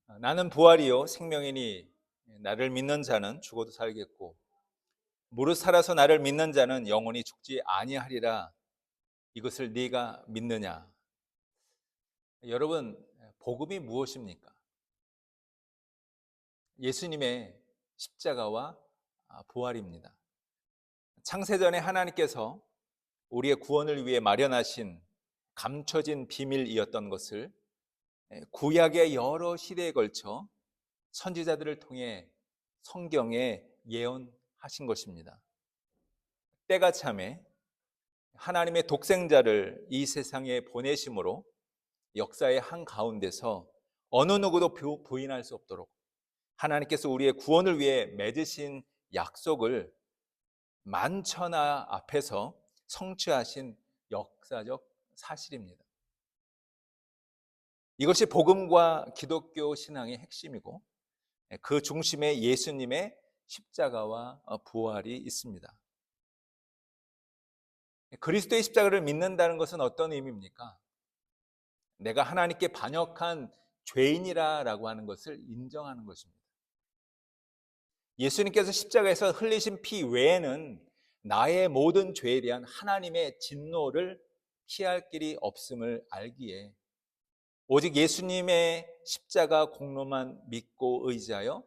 나는 부활이요 생명이니 나를 믿는 자는 죽어도 살겠고 무릇 살아서 나를 믿는 자는 영원히 죽지 아니하리라. 이것을 네가 믿느냐? 여러분, 복음이 무엇입니까? 예수님의 십자가와 부활입니다. 창세전에 하나님께서 우리의 구원을 위해 마련하신 감춰진 비밀이었던 것을 구약의 여러 시대에 걸쳐 선지자들을 통해 성경에 예언하신 것입니다. 때가 참에 하나님의 독생자를 이 세상에 보내심으로 역사의 한가운데서 어느 누구도 부인할 수 없도록 하나님께서 우리의 구원을 위해 맺으신 약속을 만천하 앞에서 성취하신 역사적 사실입니다. 이것이 복음과 기독교 신앙의 핵심이고 그 중심에 예수님의 십자가와 부활이 있습니다. 그리스도의 십자가를 믿는다는 것은 어떤 의미입니까? 내가 하나님께 반역한 죄인이라고 하는 것을 인정하는 것입니다. 예수님께서 십자가에서 흘리신 피 외에는 나의 모든 죄에 대한 하나님의 진노를 피할 길이 없음을 알기에 오직 예수님의 십자가 공로만 믿고 의지하여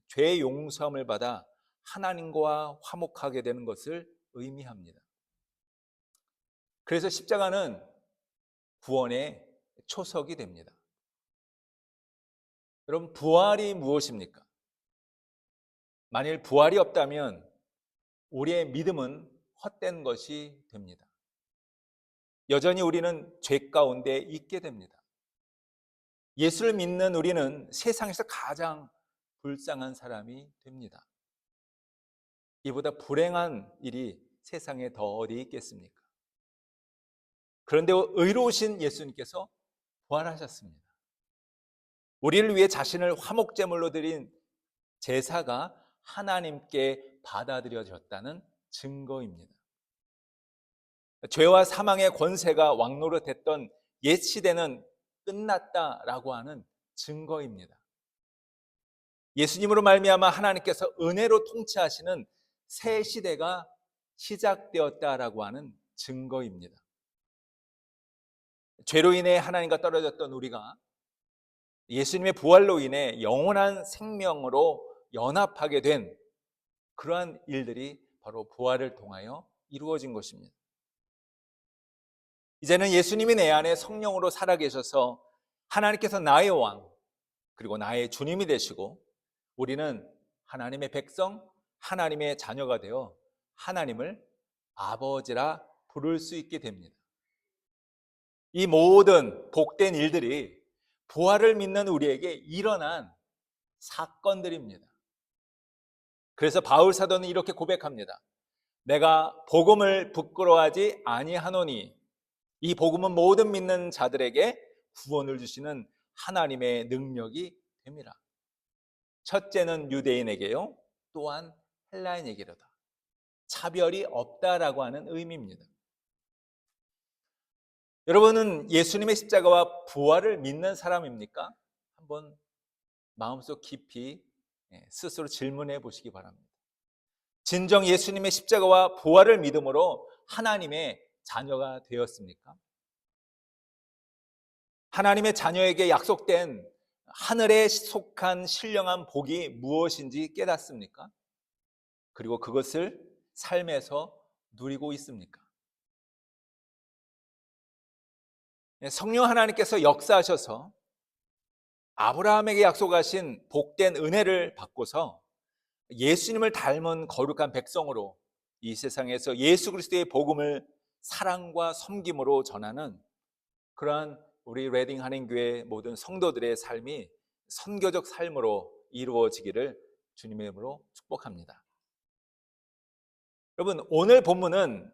죄 용서함을 받아 하나님과 화목하게 되는 것을 의미합니다. 그래서 십자가는 구원의 초석이 됩니다. 여러분, 부활이 무엇입니까? 만일 부활이 없다면 우리의 믿음은 헛된 것이 됩니다. 여전히 우리는 죄 가운데 있게 됩니다. 예수를 믿는 우리는 세상에서 가장 불쌍한 사람이 됩니다. 이보다 불행한 일이 세상에 더 어디 있겠습니까? 그런데 의로우신 예수님께서 부활하셨습니다. 우리를 위해 자신을 화목제물로 드린 제사가 하나님께 받아들여졌다는 증거입니다. 죄와 사망의 권세가 왕노릇했던 옛 시대는 끝났다라고 하는 증거입니다. 예수님으로 말미암아 하나님께서 은혜로 통치하시는 새 시대가 시작되었다라고 하는 증거입니다. 죄로 인해 하나님과 떨어졌던 우리가 예수님의 부활로 인해 영원한 생명으로 연합하게 된 그러한 일들이 바로 부활을 통하여 이루어진 것입니다. 이제는 예수님이 내 안에 성령으로 살아계셔서 하나님께서 나의 왕 그리고 나의 주님이 되시고 우리는 하나님의 백성, 하나님의 자녀가 되어 하나님을 아버지라 부를 수 있게 됩니다. 이 모든 복된 일들이 부활을 믿는 우리에게 일어난 사건들입니다. 그래서 바울 사도는 이렇게 고백합니다. 내가 복음을 부끄러워하지 아니하노니 이 복음은 모든 믿는 자들에게 구원을 주시는 하나님의 능력이 됩니다. 첫째는 유대인에게요, 또한 헬라인에게로다. 차별이 없다라고 하는 의미입니다. 여러분은 예수님의 십자가와 부활을 믿는 사람입니까? 한번 마음속 깊이 스스로 질문해 보시기 바랍니다. 진정 예수님의 십자가와 부활을 믿음으로 하나님의 자녀가 되었습니까? 하나님의 자녀에게 약속된 하늘에 속한 신령한 복이 무엇인지 깨닫습니까? 그리고 그것을 삶에서 누리고 있습니까? 성령 하나님께서 역사하셔서 아브라함에게 약속하신 복된 은혜를 받고서 예수님을 닮은 거룩한 백성으로 이 세상에서 예수 그리스도의 복음을 사랑과 섬김으로 전하는 그러한 우리 레딩 한인교회 모든 성도들의 삶이 선교적 삶으로 이루어지기를 주님의 이름으로 축복합니다. 여러분, 오늘 본문은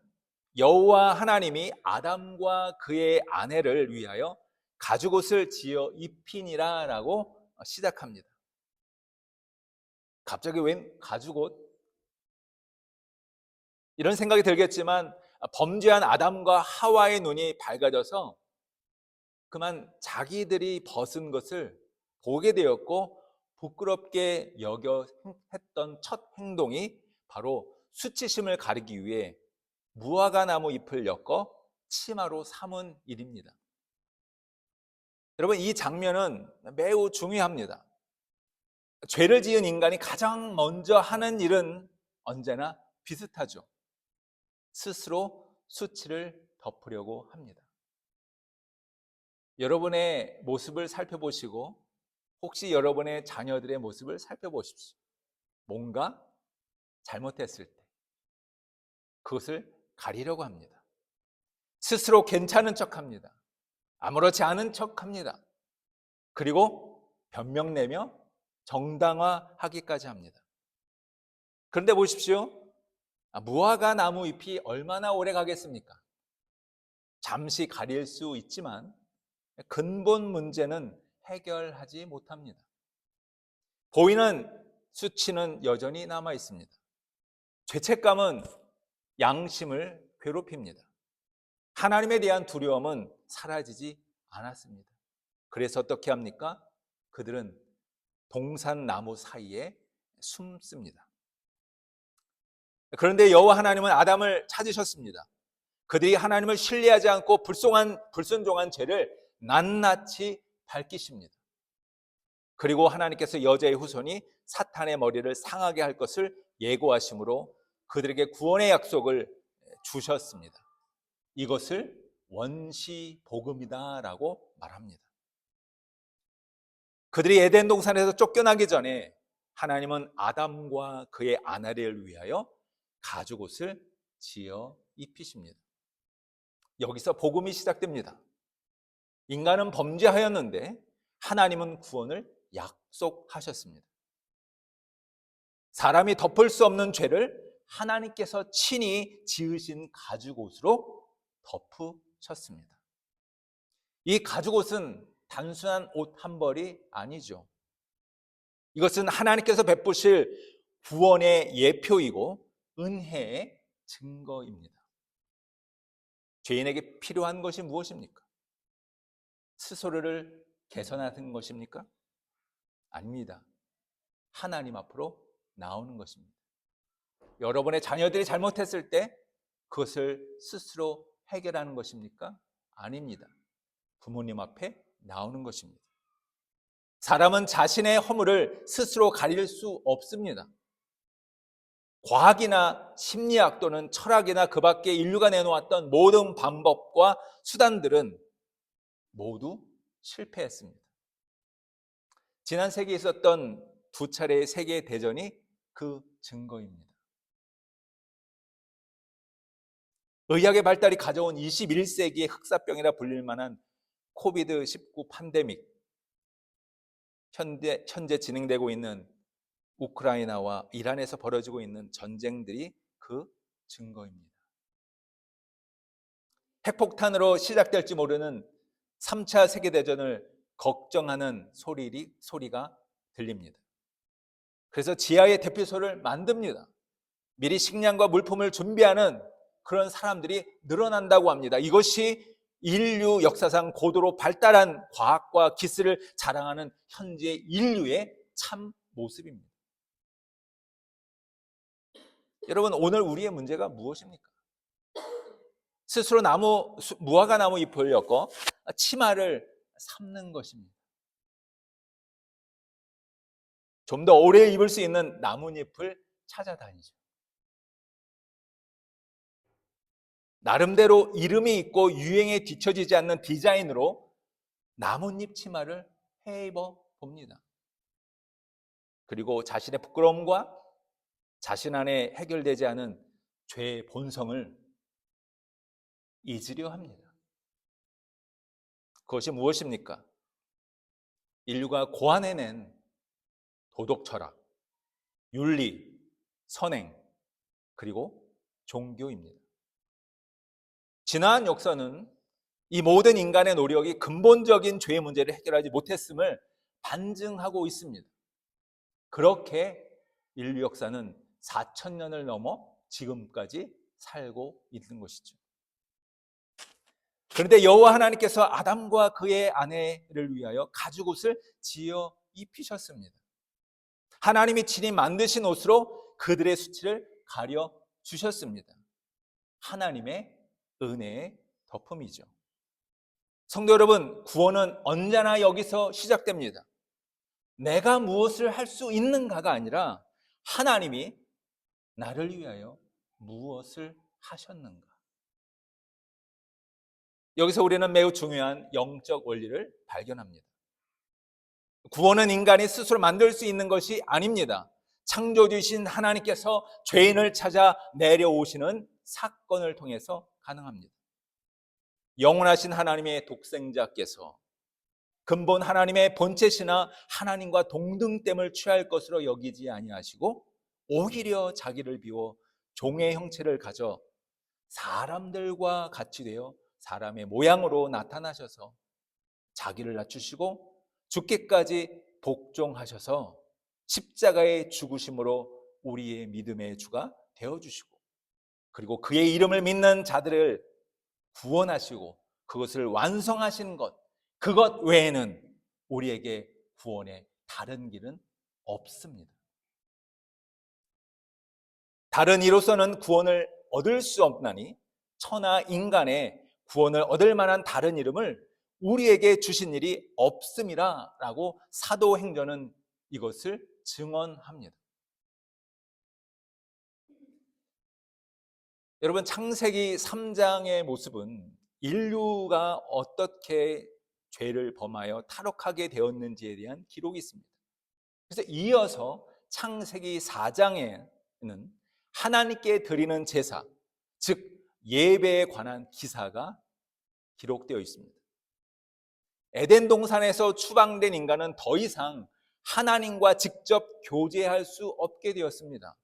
여호와 하나님이 아담과 그의 아내를 위하여 가죽옷을 지어 입히니라 라고 시작합니다. 갑자기 웬 가죽옷? 이런 생각이 들겠지만 범죄한 아담과 하와의 눈이 밝아져서 그만 자기들이 벗은 것을 보게 되었고 부끄럽게 여겨 했던 첫 행동이 바로 수치심을 가리기 위해 무화과 나무 잎을 엮어 치마로 삼은 일입니다. 여러분, 이 장면은 매우 중요합니다. 죄를 지은 인간이 가장 먼저 하는 일은 언제나 비슷하죠. 스스로 수치를 덮으려고 합니다. 여러분의 모습을 살펴보시고 혹시 여러분의 자녀들의 모습을 살펴보십시오. 뭔가 잘못했을 때 그것을 가리려고 합니다. 스스로 괜찮은 척합니다. 아무렇지 않은 척합니다. 그리고 변명내며 정당화하기까지 합니다. 그런데 보십시오. 무화과 나무 잎이 얼마나 오래 가겠습니까? 잠시 가릴 수 있지만 근본 문제는 해결하지 못합니다. 보이는 수치는 여전히 남아 있습니다. 죄책감은 양심을 괴롭힙니다. 하나님에 대한 두려움은 사라지지 않았습니다. 그래서 어떻게 합니까? 그들은 동산나무 사이에 숨습니다. 그런데 여호와 하나님은 아담을 찾으셨습니다. 그들이 하나님을 신뢰하지 않고 불순종한 죄를 낱낱이 밝히십니다. 그리고 하나님께서 여자의 후손이 사탄의 머리를 상하게 할 것을 예고하심으로 그들에게 구원의 약속을 주셨습니다. 이것을 원시복음이다라고 말합니다. 그들이 에덴 동산에서 쫓겨나기 전에 하나님은 아담과 그의 아내를 위하여 가죽옷을 지어 입히십니다. 여기서 복음이 시작됩니다. 인간은 범죄하였는데 하나님은 구원을 약속하셨습니다. 사람이 덮을 수 없는 죄를 하나님께서 친히 지으신 가죽옷으로 덮으셨습니다. 이 가죽옷은 단순한 옷 한 벌이 아니죠. 이것은 하나님께서 베푸실 구원의 예표이고 은혜의 증거입니다. 죄인에게 필요한 것이 무엇입니까? 스스로를 개선하는 것입니까? 아닙니다. 하나님 앞으로 나오는 것입니다. 여러분의 자녀들이 잘못했을 때 그것을 스스로 해결하는 것입니까? 아닙니다. 부모님 앞에 나오는 것입니다. 사람은 자신의 허물을 스스로 가릴 수 없습니다. 과학이나 심리학 또는 철학이나 그 밖에 인류가 내놓았던 모든 방법과 수단들은 모두 실패했습니다. 지난 세기에 있었던 두 차례의 세계 대전이 그 증거입니다. 의학의 발달이 가져온 21세기의 흑사병이라 불릴 만한 코비드-19 팬데믹, 현재 진행되고 있는 우크라이나와 이란에서 벌어지고 있는 전쟁들이 그 증거입니다. 핵폭탄으로 시작될지 모르는 3차 세계대전을 걱정하는 소리가 들립니다. 그래서 지하에 대피소를 만듭니다. 미리 식량과 물품을 준비하는 그런 사람들이 늘어난다고 합니다. 이것이 인류 역사상 고도로 발달한 과학과 기술을 자랑하는 현재 인류의 참 모습입니다. 여러분, 오늘 우리의 문제가 무엇입니까? 스스로 무화과 나무 잎을 엮어 치마를 삼는 것입니다. 좀 더 오래 입을 수 있는 나뭇잎을 찾아다니죠. 나름대로 이름이 있고 유행에 뒤처지지 않는 디자인으로 나뭇잎 치마를 해입어 봅니다. 그리고 자신의 부끄러움과 자신 안에 해결되지 않은 죄의 본성을 잊으려 합니다. 그것이 무엇입니까? 인류가 고안해낸 도덕 철학, 윤리, 선행, 그리고 종교입니다. 지나간 역사는 이 모든 인간의 노력이 근본적인 죄의 문제를 해결하지 못했음을 반증하고 있습니다. 그렇게 인류 역사는 4,000년을 넘어 지금까지 살고 있는 것이죠. 그런데 여호와 하나님께서 아담과 그의 아내를 위하여 가죽옷을 지어 입히셨습니다. 하나님이 친히 만드신 옷으로 그들의 수치를 가려 주셨습니다. 하나님의 은혜의 덮음이죠. 성도 여러분, 구원은 언제나 여기서 시작됩니다. 내가 무엇을 할 수 있는가가 아니라 하나님이 나를 위하여 무엇을 하셨는가. 여기서 우리는 매우 중요한 영적 원리를 발견합니다. 구원은 인간이 스스로 만들 수 있는 것이 아닙니다. 창조주이신 하나님께서 죄인을 찾아 내려오시는 사건을 통해서 가능합니다. 영원하신 하나님의 독생자께서 근본 하나님의 본체시나 하나님과 동등됨을 취할 것으로 여기지 아니하시고 오히려 자기를 비워 종의 형체를 가져 사람들과 같이 되어 사람의 모양으로 나타나셔서 자기를 낮추시고 죽기까지 복종하셔서 십자가의 죽으심으로 우리의 믿음의 주가 되어주시고, 그리고 그의 이름을 믿는 자들을 구원하시고 그것을 완성하신 것, 그것 외에는 우리에게 구원의 다른 길은 없습니다. 다른 이로서는 구원을 얻을 수 없나니 천하 인간의 구원을 얻을 만한 다른 이름을 우리에게 주신 일이 없음이라 라고 사도행전은 이것을 증언합니다. 여러분, 창세기 3장의 모습은 인류가 어떻게 죄를 범하여 타락하게 되었는지에 대한 기록이 있습니다. 그래서 이어서 창세기 4장에는 하나님께 드리는 제사, 즉 예배에 관한 기사가 기록되어 있습니다. 에덴 동산에서 추방된 인간은 더 이상 하나님과 직접 교제할 수 없게 되었습니다.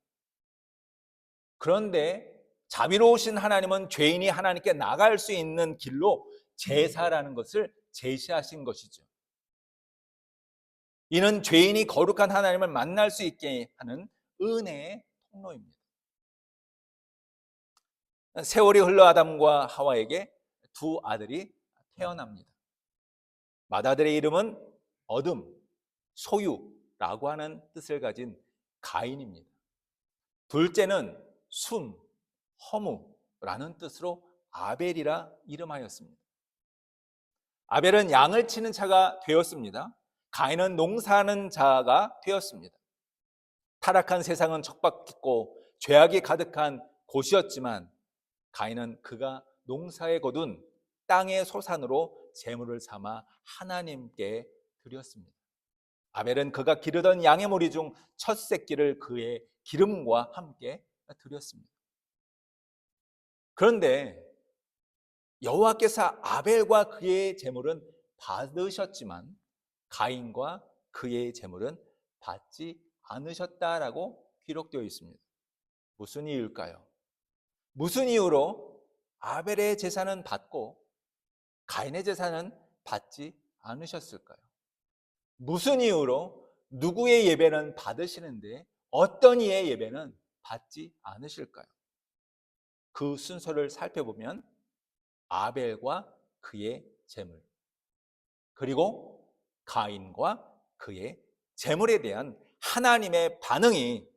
그런데 자비로우신 하나님은 죄인이 하나님께 나갈 수 있는 길로 제사라는 것을 제시하신 것이죠. 이는 죄인이 거룩한 하나님을 만날 수 있게 하는 은혜의 통로입니다. 세월이 흘러 아담과 하와에게 두 아들이 태어납니다. 맏아들의 이름은 어둠, 소유라고 하는 뜻을 가진 가인입니다. 둘째는 숨, 허무라는 뜻으로 아벨이라 이름하였습니다. 아벨은 양을 치는 자가 되었습니다. 가인은 농사하는 자가 되었습니다. 타락한 세상은 척박했고 죄악이 가득한 곳이었지만 가인은 그가 농사에 거둔 땅의 소산으로 제물을 삼아 하나님께 드렸습니다. 아벨은 그가 기르던 양의 무리 중 첫 새끼를 그의 기름과 함께 드렸습니다. 그런데 여호와께서 아벨과 그의 제물은 받으셨지만 가인과 그의 제물은 받지 않으셨다라고 기록되어 있습니다. 무슨 이유일까요? 무슨 이유로 아벨의 제사는 받고 가인의 제사는 받지 않으셨을까요? 무슨 이유로 누구의 예배는 받으시는데 어떤 이의 예배는 받지 않으실까요? 그 순서를 살펴보면 아벨과 그의 제물, 그리고 가인과 그의 제물에 대한 하나님의 반응이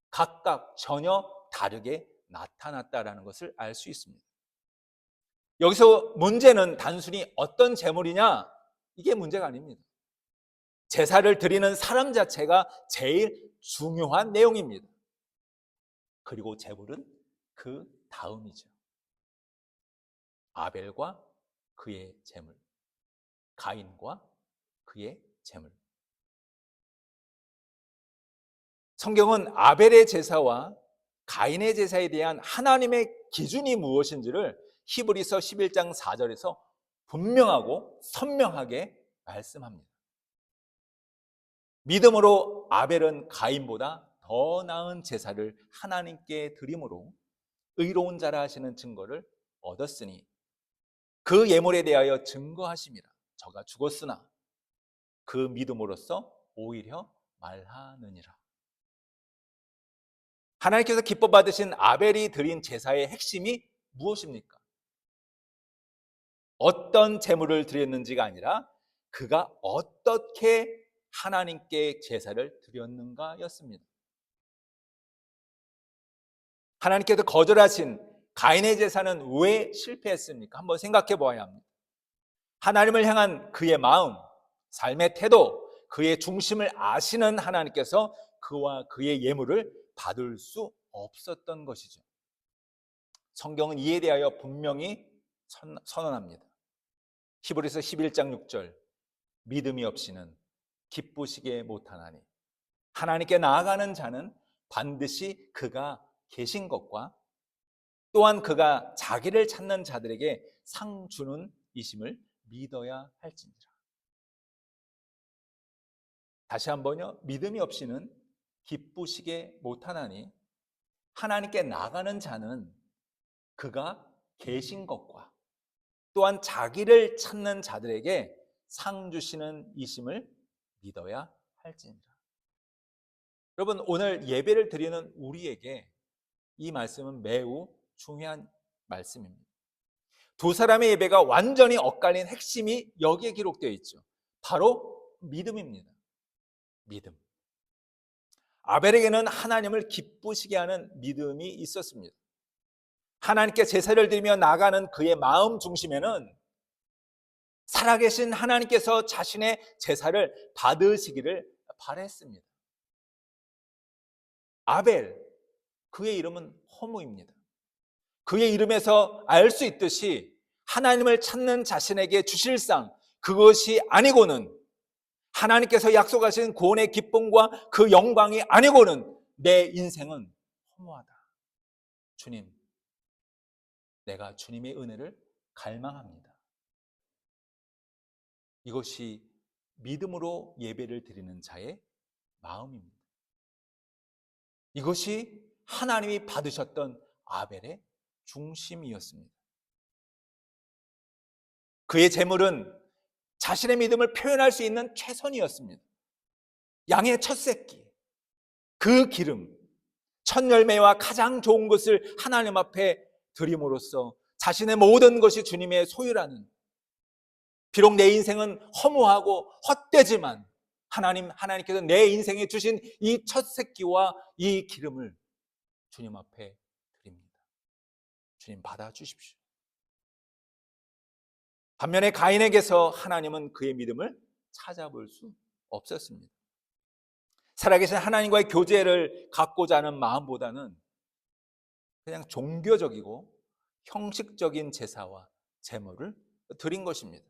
각각 전혀 다르게 나타났다라는 것을 알 수 있습니다. 여기서 문제는 단순히 어떤 제물이냐, 이게 문제가 아닙니다. 제사를 드리는 사람 자체가 제일 중요한 내용입니다. 그리고 제물은 그 다음이죠. 아벨과 그의 제물, 가인과 그의 제물. 성경은 아벨의 제사와 가인의 제사에 대한 하나님의 기준이 무엇인지를 히브리서 11장 4절에서 분명하고 선명하게 말씀합니다. 믿음으로 아벨은 가인보다 더 나은 제사를 하나님께 드림으로 의로운 자라 하시는 증거를 얻었으니 그 예물에 대하여 증거하심이라. 저가 죽었으나 그 믿음으로써 오히려 말하느니라. 하나님께서 기뻐 받으신 아벨이 드린 제사의 핵심이 무엇입니까? 어떤 제물을 드렸는지가 아니라 그가 어떻게 하나님께 제사를 드렸는가였습니다. 하나님께서 거절하신 가인의 제사는 왜 실패했습니까? 한번 생각해 보아야 합니다. 하나님을 향한 그의 마음, 삶의 태도, 그의 중심을 아시는 하나님께서 그와 그의 예물을 받을 수 없었던 것이죠. 성경은 이에 대하여 분명히 선언합니다. 히브리서 11장 6절, 믿음이 없이는 기쁘시게 못하나니 하나님께 나아가는 자는 반드시 그가 계신 것과 또한 그가 자기를 찾는 자들에게 상 주는 이심을 믿어야 할지니라. 다시 한번요. 믿음이 없이는 기쁘시게 못하나니 하나님께 나가는 자는 그가 계신 것과 또한 자기를 찾는 자들에게 상 주시는 이심을 믿어야 할지니라. 여러분, 오늘 예배를 드리는 우리에게 이 말씀은 매우 중요한 말씀입니다. 두 사람의 예배가 완전히 엇갈린 핵심이 여기에 기록되어 있죠. 바로 믿음입니다. 믿음. 아벨에게는 하나님을 기쁘시게 하는 믿음이 있었습니다. 하나님께 제사를 드리며 나가는 그의 마음 중심에는 살아계신 하나님께서 자신의 제사를 받으시기를 바랬습니다. 아벨, 그의 이름은 허무입니다. 그의 이름에서 알 수 있듯이 하나님을 찾는 자신에게 주실 상, 그것이 아니고는 하나님께서 약속하신 구원의 기쁨과 그 영광이 아니고는 내 인생은 허무하다. 주님, 내가 주님의 은혜를 갈망합니다. 이것이 믿음으로 예배를 드리는 자의 마음입니다. 이것이 하나님이 받으셨던 아벨의 중심이었습니다. 그의 제물은 자신의 믿음을 표현할 수 있는 최선이었습니다. 양의 첫 새끼, 그 기름, 첫 열매와 가장 좋은 것을 하나님 앞에 드림으로써 자신의 모든 것이 주님의 소유라는, 비록 내 인생은 허무하고 헛되지만 하나님께서 내 인생에 주신 이 첫 새끼와 이 기름을 주님 앞에 드립니다. 주님 받아주십시오. 반면에 가인에게서 하나님은 그의 믿음을 찾아볼 수 없었습니다. 살아계신 하나님과의 교제를 갖고자 하는 마음보다는 그냥 종교적이고 형식적인 제사와 제물을 드린 것입니다.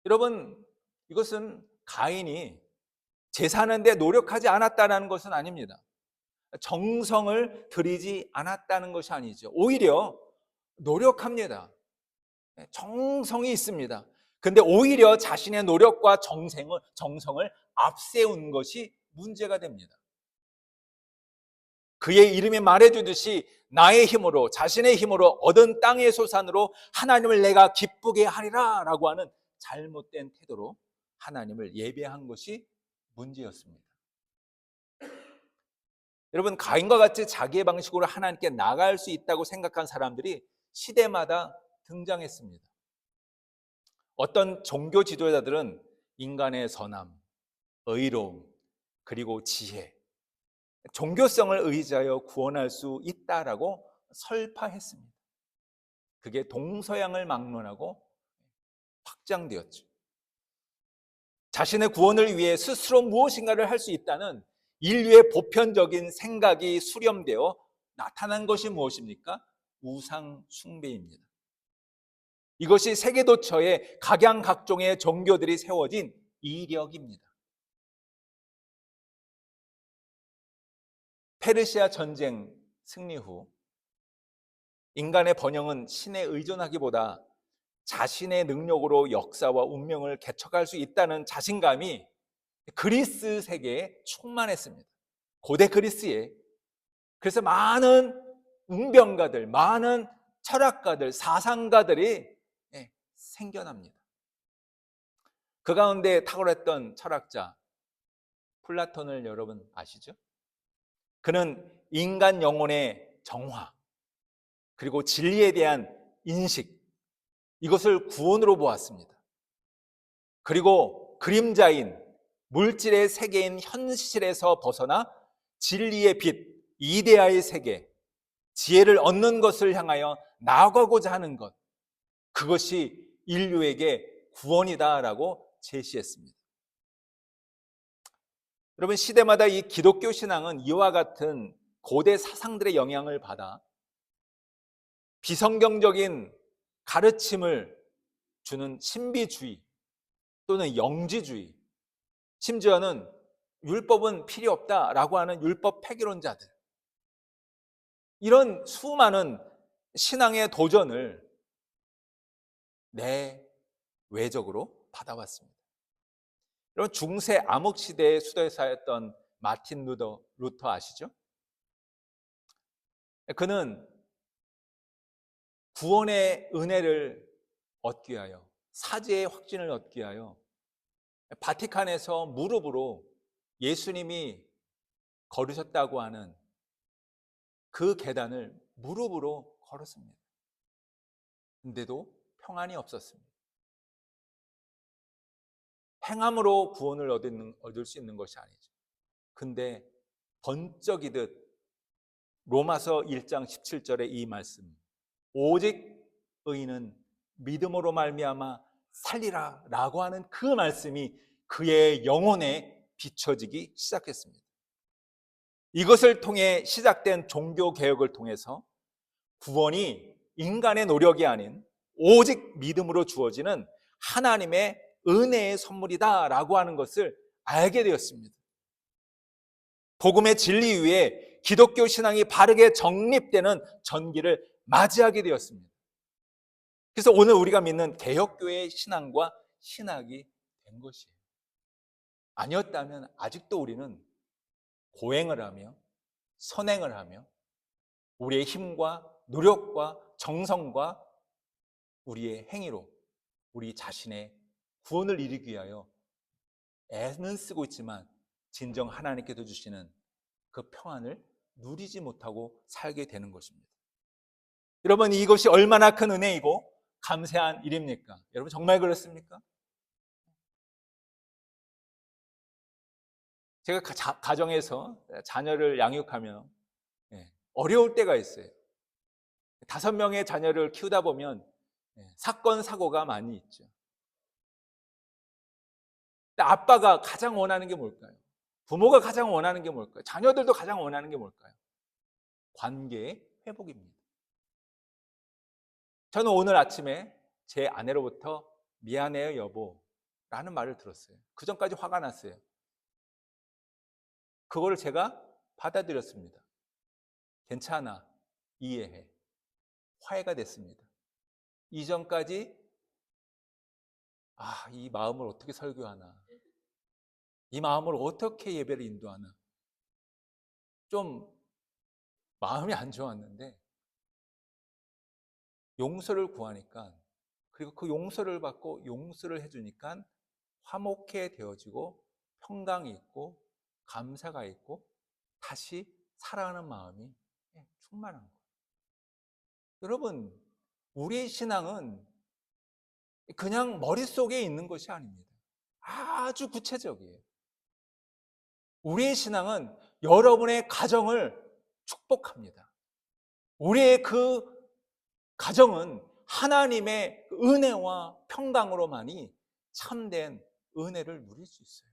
여러분, 이것은 가인이 제사하는데 노력하지 않았다는 것은 아닙니다. 정성을 들이지 않았다는 것이 아니죠. 오히려 노력합니다. 정성이 있습니다. 근데 오히려 자신의 노력과 정성을 앞세운 것이 문제가 됩니다. 그의 이름이 말해주듯이 나의 힘으로, 자신의 힘으로 얻은 땅의 소산으로 하나님을 내가 기쁘게 하리라 라고 하는 잘못된 태도로 하나님을 예배한 것이 문제였습니다. 여러분, 가인과 같이 자기의 방식으로 하나님께 나갈 수 있다고 생각한 사람들이 시대마다 등장했습니다. 어떤 종교 지도자들은 인간의 선함, 의로움, 그리고 지혜, 종교성을 의지하여 구원할 수 있다라고 설파했습니다. 그게 동서양을 막론하고 확장되었죠. 자신의 구원을 위해 스스로 무엇인가를 할 수 있다는 인류의 보편적인 생각이 수렴되어 나타난 것이 무엇입니까? 우상 숭배입니다. 이것이 세계도처에 각양각종의 종교들이 세워진 이력입니다. 페르시아 전쟁 승리 후 인간의 번영은 신에 의존하기보다 자신의 능력으로 역사와 운명을 개척할 수 있다는 자신감이 그리스 세계에 충만했습니다. 고대 그리스에. 그래서 많은 웅변가들, 많은 철학가들, 사상가들이 생겨납니다. 그 가운데 탁월했던 철학자 플라톤을 여러분 아시죠? 그는 인간 영혼의 정화, 그리고 진리에 대한 인식, 이것을 구원으로 보았습니다. 그리고 그림자인 물질의 세계인 현실에서 벗어나 진리의 빛, 이데아의 세계, 지혜를 얻는 것을 향하여 나아가고자 하는 것, 그것이 인류에게 구원이다라고 제시했습니다. 여러분, 시대마다 이 기독교 신앙은 이와 같은 고대 사상들의 영향을 받아 비성경적인 가르침을 주는 신비주의 또는 영지주의, 심지어는 율법은 필요 없다라고 하는 율법 폐기론자들, 이런 수많은 신앙의 도전을 내외적으로 받아왔습니다. 여러분, 중세 암흑 시대의 수도사였던 마틴 루터 아시죠? 그는 구원의 은혜를 얻기 위하여, 사죄의 확신을 얻기 위하여 바티칸에서 무릎으로 예수님이 걸으셨다고 하는 그 계단을 무릎으로 걸었습니다. 근데도 평안이 없었습니다. 행함으로 구원을 얻을 수 있는 것이 아니죠. 근데 번쩍이듯 로마서 1장 17절의 이 말씀, 오직 의인은 믿음으로 말미암아 살리라 라고 하는 그 말씀이 그의 영혼에 비춰지기 시작했습니다. 이것을 통해 시작된 종교개혁을 통해서 구원이 인간의 노력이 아닌 오직 믿음으로 주어지는 하나님의 은혜의 선물이다라고 하는 것을 알게 되었습니다. 복음의 진리 위에 기독교 신앙이 바르게 정립되는 전기를 맞이하게 되었습니다. 그래서 오늘 우리가 믿는 개혁교회의 신앙과 신학이 된 것이에요. 아니었다면 아직도 우리는 고행을 하며 선행을 하며 우리의 힘과 노력과 정성과 우리의 행위로 우리 자신의 구원을 이루기 위하여 애는 쓰고 있지만 진정 하나님께서 주시는 그 평안을 누리지 못하고 살게 되는 것입니다. 여러분, 이것이 얼마나 큰 은혜이고 감사한 일입니까? 여러분, 정말 그렇습니까? 제가 가정에서 자녀를 양육하며 어려울 때가 있어요. 5명의 자녀를 키우다 보면 사건, 사고가 많이 있죠. 근데 아빠가 가장 원하는 게 뭘까요? 부모가 가장 원하는 게 뭘까요? 자녀들도 가장 원하는 게 뭘까요? 관계의 회복입니다. 저는 오늘 아침에 제 아내로부터 미안해요 여보 라는 말을 들었어요. 그 전까지 화가 났어요. 그거를 제가 받아들였습니다. 괜찮아, 이해해. 화해가 됐습니다. 이전까지 이 마음을 어떻게 설교하나, 이 마음을 어떻게 예배를 인도하나, 좀 마음이 안 좋았는데 용서를 구하니까, 그리고 그 용서를 받고 용서를 해주니까 화목해 되어지고 평강이 있고 감사가 있고 다시 사랑하는 마음이 충만한 거예요. 여러분, 우리의 신앙은 그냥 머릿속에 있는 것이 아닙니다. 아주 구체적이에요. 우리의 신앙은 여러분의 가정을 축복합니다. 우리의 그 가정은 하나님의 은혜와 평강으로만이 참된 은혜를 누릴 수 있어요.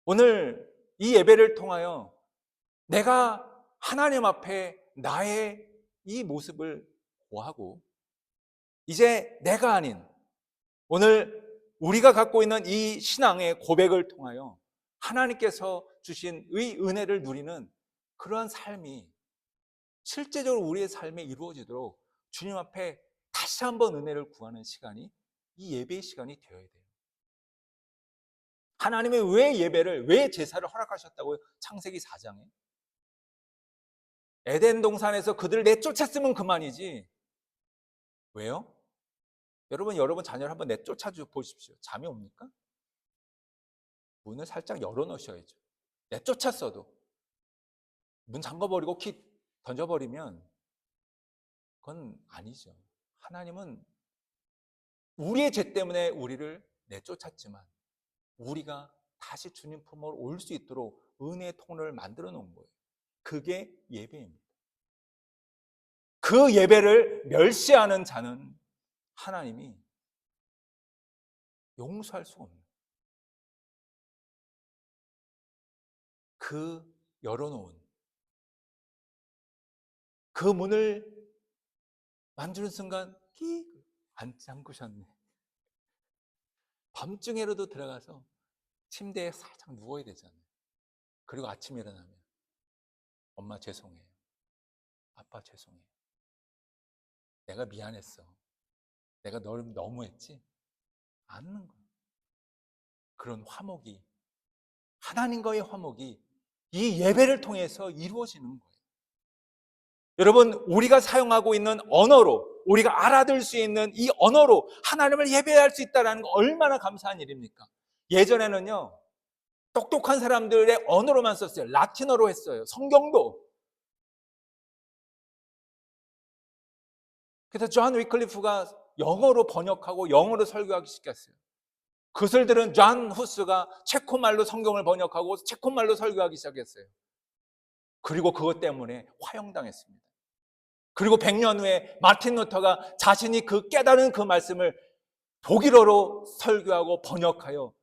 오늘 이 예배를 통하여 내가 하나님 앞에 나의 이 모습을 고하고 이제 내가 아닌 오늘 우리가 갖고 있는 이 신앙의 고백을 통하여 하나님께서 주신 의 은혜를 누리는 그러한 삶이 실제적으로 우리의 삶에 이루어지도록 주님 앞에 다시 한번 은혜를 구하는 시간이 이 예배의 시간이 되어야 돼요. 하나님이 왜 제사를 허락하셨다고요? 창세기 4장에 에덴 동산에서 그들을 내쫓았으면 그만이지. 왜요? 여러분 자녀를 한번 내쫓아 보십시오. 잠이 옵니까? 문을 살짝 열어놓으셔야죠. 내쫓았어도 문 잠궈버리고 키 던져버리면 그건 아니죠. 하나님은 우리의 죄 때문에 우리를 내쫓았지만 우리가 다시 주님 품으로 올 수 있도록 은혜의 통로를 만들어 놓은 거예요. 그게 예배입니다. 그 예배를 멸시하는 자는 하나님이 용서할 수가 없는, 그 열어놓은 그 문을 만지는 순간 안 잠그셨네. 밤중에라도 들어가서 침대에 살짝 누워야 되잖아요. 그리고 아침에 일어나면 엄마 죄송해요. 아빠 죄송해요. 내가 미안했어. 내가 널 너무했지? 않는 거예요. 그런 화목이, 하나님과의 화목이 이 예배를 통해서 이루어지는 거예요. 여러분, 우리가 사용하고 있는 언어로, 우리가 알아들 수 있는 이 언어로 하나님을 예배할 수 있다는 거 얼마나 감사한 일입니까? 예전에는요, 똑똑한 사람들의 언어로만 썼어요. 라틴어로 했어요. 성경도. 그래서 존 위클리프가 영어로 번역하고 영어로 설교하기 시작했어요. 그들은 존 후스가 체코말로 성경을 번역하고 체코말로 설교하기 시작했어요. 그리고 그것 때문에 화형당했습니다. 그리고 100년 후에 마틴 루터가 자신이 그 깨달은 그 말씀을 독일어로 설교하고 번역하여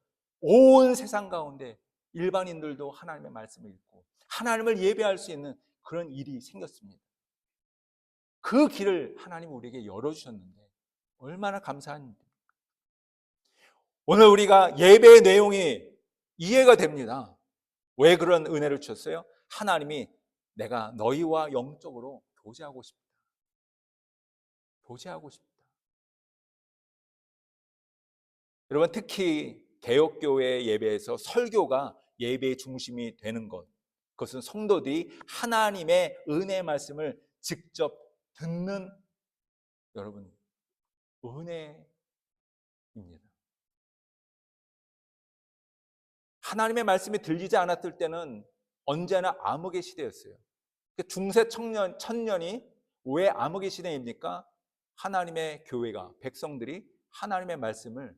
온 세상 가운데 일반인들도 하나님의 말씀을 읽고 하나님을 예배할 수 있는 그런 일이 생겼습니다. 그 길을 하나님 우리에게 열어주셨는데 얼마나 감사한 일입니까? 오늘 우리가 예배의 내용이 이해가 됩니다. 왜 그런 은혜를 주셨어요? 하나님이 내가 너희와 영적으로 교제하고 싶다. 교제하고 싶다. 여러분, 특히 개혁교회 예배에서 설교가 예배의 중심이 되는 것, 그것은 성도들이 하나님의 은혜의 말씀을 직접 듣는, 여러분, 은혜입니다. 하나님의 말씀이 들리지 않았을 때는 언제나 암흑의 시대였어요. 중세 천년이 왜 암흑의 시대입니까? 하나님의 교회가, 백성들이 하나님의 말씀을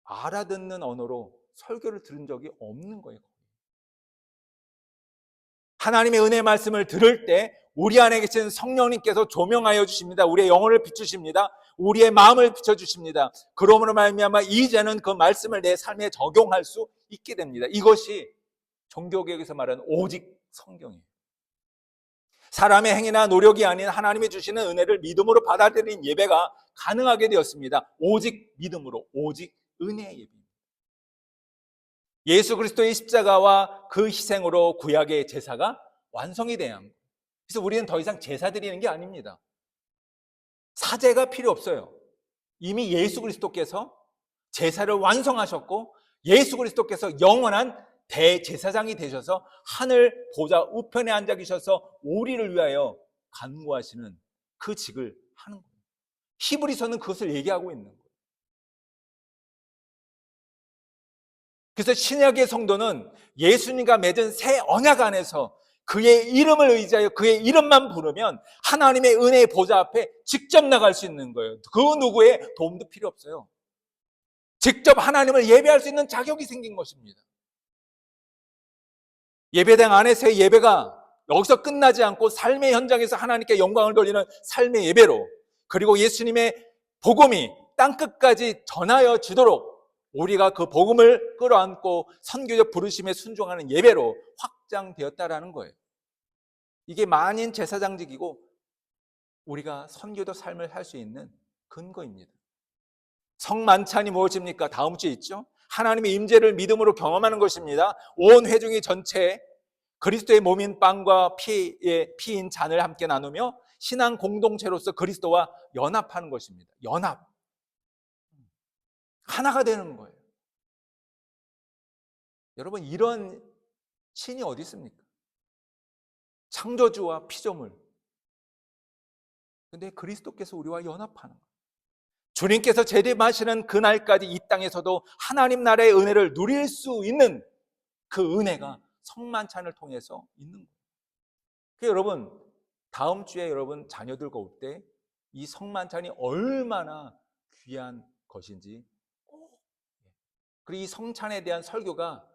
알아듣는 언어로 설교를 들은 적이 없는 거예요. 하나님의 은혜의 말씀을 들을 때 우리 안에 계신 성령님께서 조명하여 주십니다. 우리의 영혼을 비추십니다. 우리의 마음을 비춰주십니다. 그러므로 말미암아 이제는 그 말씀을 내 삶에 적용할 수 있게 됩니다. 이것이 종교개혁에서 말하는 오직 성경이에요. 사람의 행위나 노력이 아닌 하나님이 주시는 은혜를 믿음으로 받아들인 예배가 가능하게 되었습니다. 오직 믿음으로, 오직 은혜의 예배. 예수 그리스도의 십자가와 그 희생으로 구약의 제사가 완성이 돼야 합니다. 그래서 우리는 더 이상 제사 드리는 게 아닙니다. 사제가 필요 없어요. 이미 예수 그리스도께서 제사를 완성하셨고 예수 그리스도께서 영원한 대제사장이 되셔서 하늘 보좌 우편에 앉아 계셔서 우리를 위하여 간구하시는 그 직을 하는 거예요. 히브리서는 그것을 얘기하고 있는 거예요. 그래서 신약의 성도는 예수님과 맺은 새 언약 안에서 그의 이름을 의지하여 그의 이름만 부르면 하나님의 은혜의 보좌 앞에 직접 나갈 수 있는 거예요. 그 누구의 도움도 필요 없어요. 직접 하나님을 예배할 수 있는 자격이 생긴 것입니다. 예배당 안에서의 예배가 여기서 끝나지 않고 삶의 현장에서 하나님께 영광을 돌리는 삶의 예배로, 그리고 예수님의 복음이 땅끝까지 전하여 지도록 우리가 그 복음을 끌어안고 선교적 부르심에 순종하는 예배로 확장되었다라는 거예요. 이게 만인 제사장직이고 우리가 선교적 삶을 할 수 있는 근거입니다. 성만찬이 무엇입니까? 다음 주에 있죠. 하나님의 임재를 믿음으로 경험하는 것입니다. 온 회중이 전체 그리스도의 몸인 빵과 피인 잔을 함께 나누며 신앙 공동체로서 그리스도와 연합하는 것입니다. 연합. 하나가 되는 거예요. 여러분, 이런 신이 어디 있습니까? 창조주와 피조물. 근데 그리스도께서 우리와 연합하는 거예요. 주님께서 재림하시는 그날까지 이 땅에서도 하나님 나라의 은혜를 누릴 수 있는 그 은혜가 성만찬을 통해서 있는 거예요. 여러분, 다음 주에 여러분 자녀들과 올 때 이 성만찬이 얼마나 귀한 것인지, 그리고 이 성찬에 대한 설교가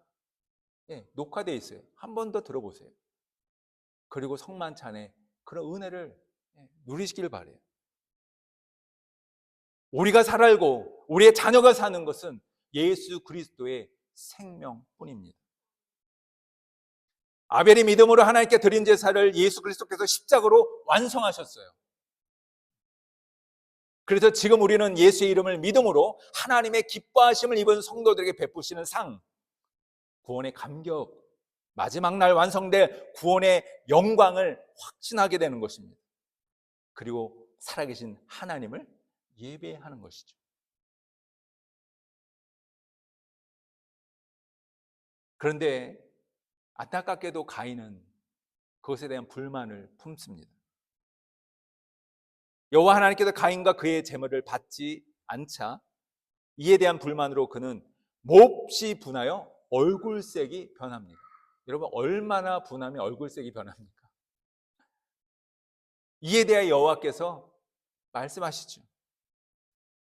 녹화되어 있어요. 한 번 더 들어보세요. 그리고 성만찬에 그런 은혜를 누리시길 바래요. 우리가 살고 우리의 자녀가 사는 것은 예수 그리스도의 생명뿐입니다. 아벨이 믿음으로 하나님께 드린 제사를 예수 그리스도께서 십자가로 완성하셨어요. 그래서 지금 우리는 예수의 이름을 믿음으로 하나님의 기뻐하심을 입은 성도들에게 베푸시는 상, 구원의 감격, 마지막 날 완성될 구원의 영광을 확신하게 되는 것입니다. 그리고 살아계신 하나님을 예배하는 것이죠. 그런데 안타깝게도 가인은 그것에 대한 불만을 품습니다. 여호와 하나님께서 가인과 그의 제물을 받지 않자 이에 대한 불만으로 그는 몹시 분하여 얼굴색이 변합니다. 여러분, 얼마나 분하면 얼굴색이 변합니까? 이에 대해 여호와께서 말씀하시죠.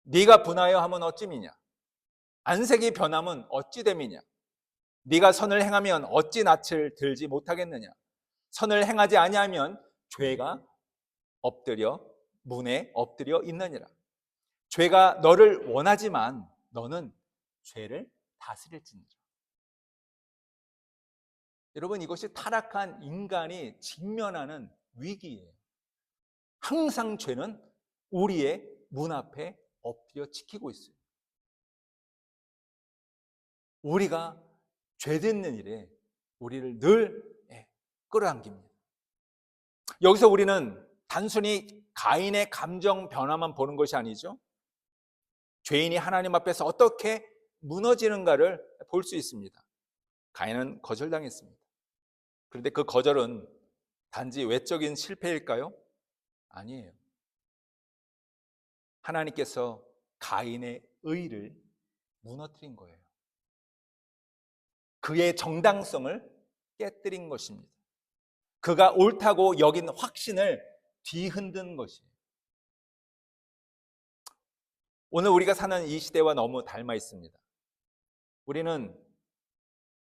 네가 분하여 하면 어찌미냐? 안색이 변함은 어찌 됨이냐? 네가 선을 행하면 어찌 낯을 들지 못하겠느냐? 선을 행하지 아니하면 죄가 엎드려 문에 엎드려 있느니라. 죄가 너를 원하지만 너는 죄를 다스릴지니라. 여러분, 이것이 타락한 인간이 직면하는 위기예요. 항상 죄는 우리의 문 앞에 엎드려 지키고 있어요. 우리가 죄짓는 일에 우리를 늘 끌어당깁니다. 여기서 우리는 단순히 가인의 감정 변화만 보는 것이 아니죠. 죄인이 하나님 앞에서 어떻게 무너지는가를 볼 수 있습니다. 가인은 거절당했습니다. 그런데 그 거절은 단지 외적인 실패일까요? 아니에요. 하나님께서 가인의 의를 무너뜨린 거예요. 그의 정당성을 깨뜨린 것입니다. 그가 옳다고 여긴 확신을 뒤흔든 것이에요. 오늘 우리가 사는 이 시대와 너무 닮아 있습니다. 우리는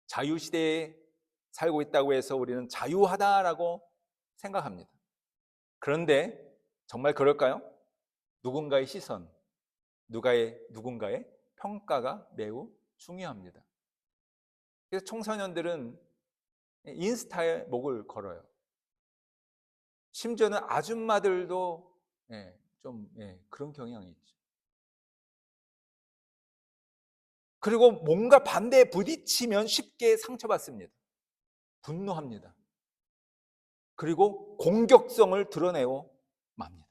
자유시대에 살고 있다고 해서 우리는 자유하다라고 생각합니다. 그런데 정말 그럴까요? 누군가의 시선, 누군가의 평가가 매우 중요합니다. 그래서 청소년들은 인스타에 목을 걸어요. 심지어는 아줌마들도 좀 그런 경향이 있죠. 그리고 뭔가 반대에 부딪히면 쉽게 상처받습니다. 분노합니다. 그리고 공격성을 드러내고 맙니다.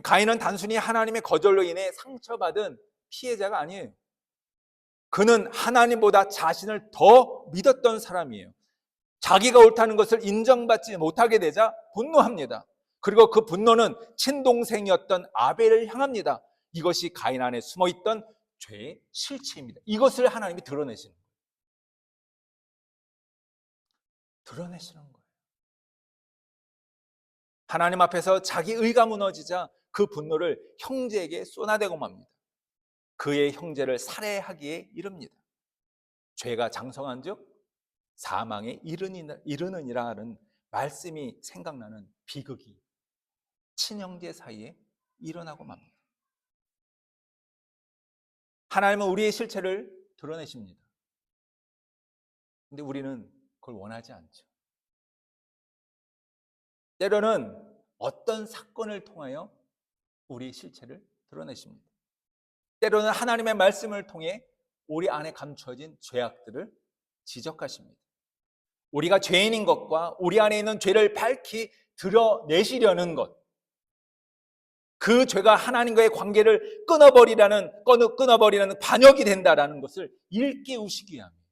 가인은 단순히 하나님의 거절로 인해 상처받은 피해자가 아니에요. 그는 하나님보다 자신을 더 믿었던 사람이에요. 자기가 옳다는 것을 인정받지 못하게 되자 분노합니다. 그리고 그 분노는 친동생이었던 아벨을 향합니다. 이것이 가인 안에 숨어있던 죄의 실체입니다. 이것을 하나님이 드러내시는 거예요. 드러내시는 거예요. 하나님 앞에서 자기 의가 무너지자 그 분노를 형제에게 쏟아내고 맙니다. 그의 형제를 살해하기에 이릅니다. 죄가 장성한 즉 사망에 이르느니라는 말씀이 생각나는 비극이 친형제 사이에 일어나고 맙니다. 하나님은 우리의 실체를 드러내십니다. 근데 우리는 그걸 원하지 않죠. 때로는 어떤 사건을 통하여 우리의 실체를 드러내십니다. 때로는 하나님의 말씀을 통해 우리 안에 감춰진 죄악들을 지적하십니다. 우리가 죄인인 것과 우리 안에 있는 죄를 밝히 드러내시려는 것, 그 죄가 하나님과의 관계를 끊어버리는 반역이 된다라는 것을 일깨우시기 위함이에요.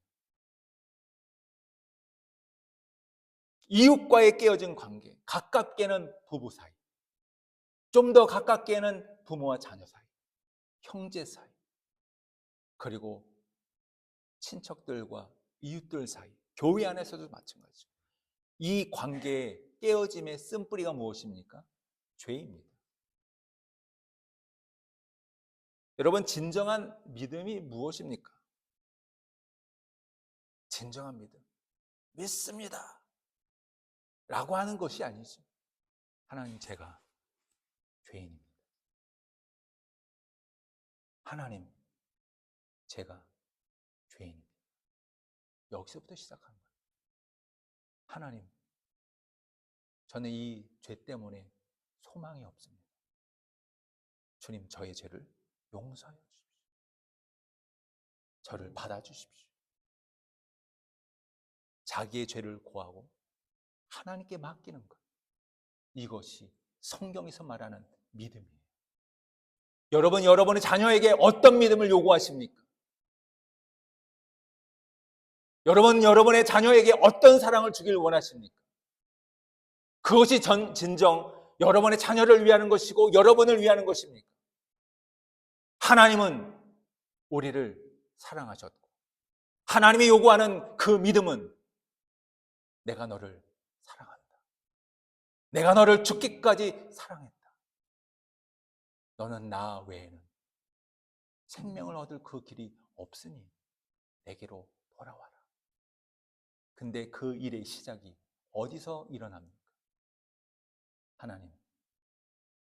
이웃과의 깨어진 관계, 가깝게는 부부 사이, 좀 더 가깝게는 부모와 자녀 사이, 형제 사이, 그리고 친척들과 이웃들 사이, 교회 안에서도 마찬가지죠. 이 관계의 깨어짐의 쓴뿌리가 무엇입니까? 죄입니다. 여러분, 진정한 믿음이 무엇입니까? 진정한 믿음, 믿습니다 라고 하는 것이 아니죠. 하나님, 제가 죄인입니다. 하나님, 제가 죄인입니다. 여기서부터 시작하는 거예요. 하나님, 저는 이 죄 때문에 소망이 없습니다. 주님, 저의 죄를 용서하여 주십시오. 저를 받아주십시오. 자기의 죄를 고하고 하나님께 맡기는 것, 이것이 성경에서 말하는 믿음이에요. 여러분, 여러분의 자녀에게 어떤 믿음을 요구하십니까? 여러분, 여러분의 자녀에게 어떤 사랑을 주길 원하십니까? 그것이 진정 여러분의 자녀를 위하는 것이고 여러분을 위하는 것입니까? 하나님은 우리를 사랑하셨고, 하나님이 요구하는 그 믿음은 내가 너를 사랑한다. 내가 너를 죽기까지 사랑했다. 너는 나 외에는 생명을 얻을 그 길이 없으니 내게로 돌아와라. 근데 그 일의 시작이 어디서 일어납니까? 하나님,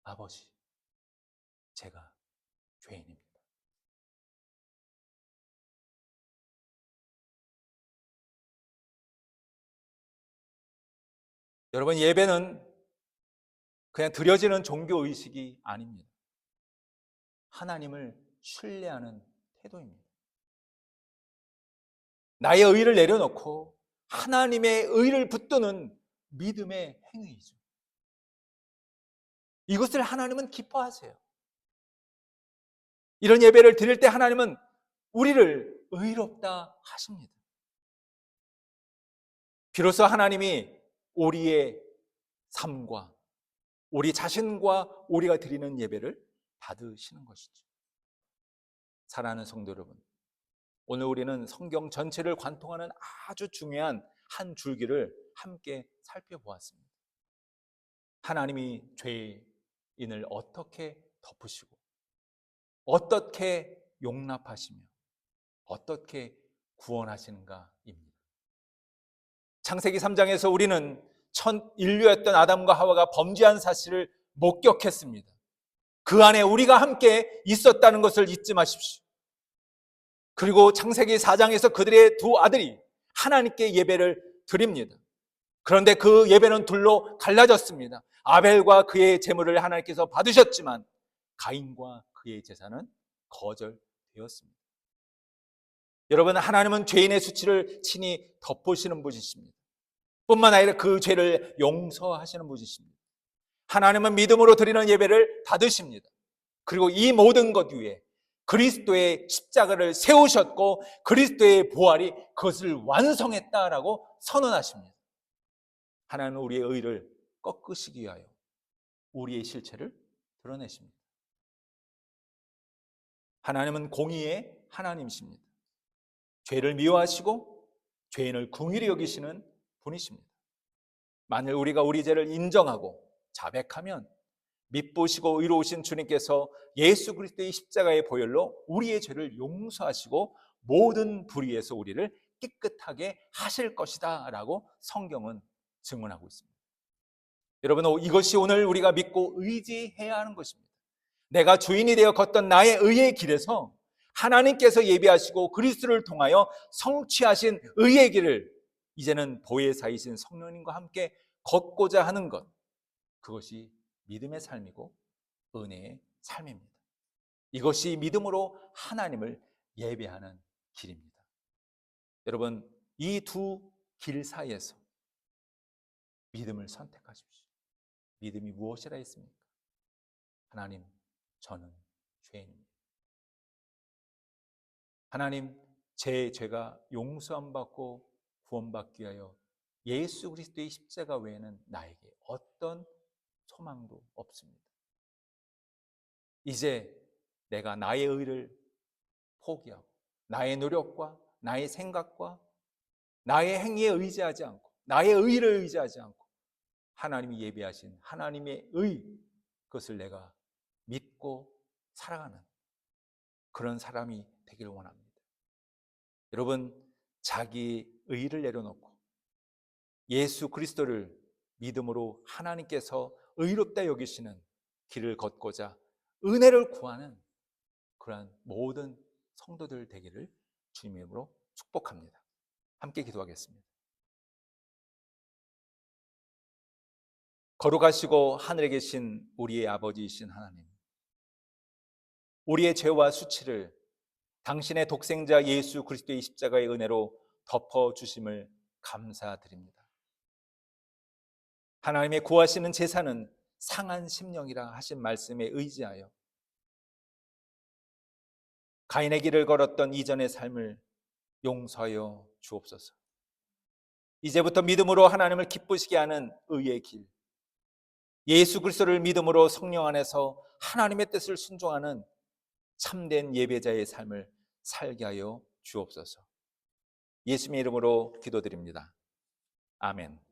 아버지, 제가 죄인입니다. 여러분, 예배는 그냥 드려지는 종교의식이 아닙니다. 하나님을 신뢰하는 태도입니다. 나의 의를 내려놓고 하나님의 의를 붙드는 믿음의 행위이죠. 이것을 하나님은 기뻐하세요. 이런 예배를 드릴 때 하나님은 우리를 의롭다 하십니다. 비로소 하나님이 우리의 삶과 우리 자신과 우리가 드리는 예배를 받으시는 것이죠. 사랑하는 성도 여러분, 오늘 우리는 성경 전체를 관통하는 아주 중요한 한 줄기를 함께 살펴보았습니다. 하나님이 죄인을 어떻게 덮으시고 어떻게 용납하시며 어떻게 구원하시는가입니다. 창세기 3장에서 우리는 첫 인류였던 아담과 하와가 범죄한 사실을 목격했습니다. 그 안에 우리가 함께 있었다는 것을 잊지 마십시오. 그리고 창세기 4장에서 그들의 두 아들이 하나님께 예배를 드립니다. 그런데 그 예배는 둘로 갈라졌습니다. 아벨과 그의 제물을 하나님께서 받으셨지만 가인과 그의 제사는 거절되었습니다. 여러분, 하나님은 죄인의 수치를 친히 덮으시는 분이십니다. 뿐만 아니라 그 죄를 용서하시는 분이십니다. 하나님은 믿음으로 드리는 예배를 받으십니다. 그리고 이 모든 것 위에 그리스도의 십자가를 세우셨고 그리스도의 부활이 그것을 완성했다라고 선언하십니다. 하나님은 우리의 의를 꺾으시기 위하여 우리의 실체를 드러내십니다. 하나님은 공의의 하나님이십니다. 죄를 미워하시고 죄인을 긍휼히 여기시는 분이십니다. 만일 우리가 우리 죄를 인정하고 자백하면 미쁘시고 의로우신 주님께서 예수 그리스도의 십자가의 보혈로 우리의 죄를 용서하시고 모든 불의에서 우리를 깨끗하게 하실 것이다 라고 성경은 증언하고 있습니다. 여러분, 이것이 오늘 우리가 믿고 의지해야 하는 것입니다. 내가 주인이 되어 걷던 나의 의의 길에서 하나님께서 예비하시고 그리스도를 통하여 성취하신 의의 길을 이제는 보혜사이신 성령님과 함께 걷고자 하는 것, 그것이 믿음의 삶이고 은혜의 삶입니다. 이것이 믿음으로 하나님을 예배하는 길입니다. 여러분, 이 두 길 사이에서 믿음을 선택하십시오. 믿음이 무엇이라 했습니까? 하나님, 저는 죄인입니다. 하나님, 제 죄가 용서함 받고 구원받기 위하여 예수 그리스도의 십자가 외에는 나에게 어떤 소망도 없습니다. 이제 내가 나의 의를 포기하고 나의 노력과 나의 생각과 나의 행위에 의지하지 않고 나의 의를 의지하지 않고 하나님이 예비하신 하나님의 의, 그것을 내가 믿고 살아가는 그런 사람이 되기를 원합니다. 여러분, 자기 의를 내려놓고 예수 그리스도를 믿음으로 하나님께서 의롭다 여기시는 길을 걷고자 은혜를 구하는 그러한 모든 성도들 되기를 주님의 이름으로 축복합니다. 함께 기도하겠습니다. 거룩하시고 하늘에 계신 우리의 아버지이신 하나님, 우리의 죄와 수치를 당신의 독생자 예수 그리스도의 십자가의 은혜로 덮어주심을 감사드립니다. 하나님의 구하시는 제사는 상한 심령이라 하신 말씀에 의지하여 가인의 길을 걸었던 이전의 삶을 용서하여 주옵소서. 이제부터 믿음으로 하나님을 기쁘시게 하는 의의 길, 예수 그리스도를 믿음으로 성령 안에서 하나님의 뜻을 순종하는 참된 예배자의 삶을 살게 하여 주옵소서. 예수님의 이름으로 기도드립니다. 아멘.